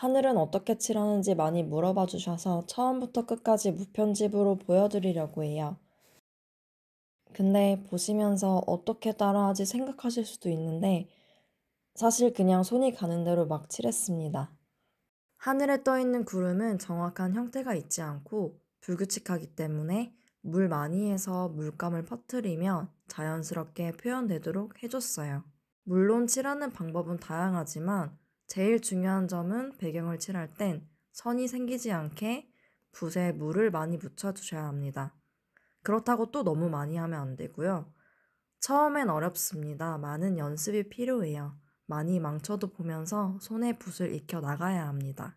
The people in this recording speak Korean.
하늘은 어떻게 칠하는지 많이 물어봐 주셔서 처음부터 끝까지 무편집으로 보여드리려고 해요. 근데 보시면서 어떻게 따라하지 생각하실 수도 있는데 사실 그냥 손이 가는 대로 막 칠했습니다. 하늘에 떠 있는 구름은 정확한 형태가 있지 않고 불규칙하기 때문에 물 많이 해서 물감을 퍼뜨리면 자연스럽게 표현되도록 해줬어요. 물론 칠하는 방법은 다양하지만 제일 중요한 점은 배경을 칠할 땐 선이 생기지 않게 붓에 물을 많이 묻혀주셔야 합니다. 그렇다고 또 너무 많이 하면 안 되고요. 처음엔 어렵습니다. 많은 연습이 필요해요. 많이 망쳐도 보면서 손에 붓을 익혀 나가야 합니다.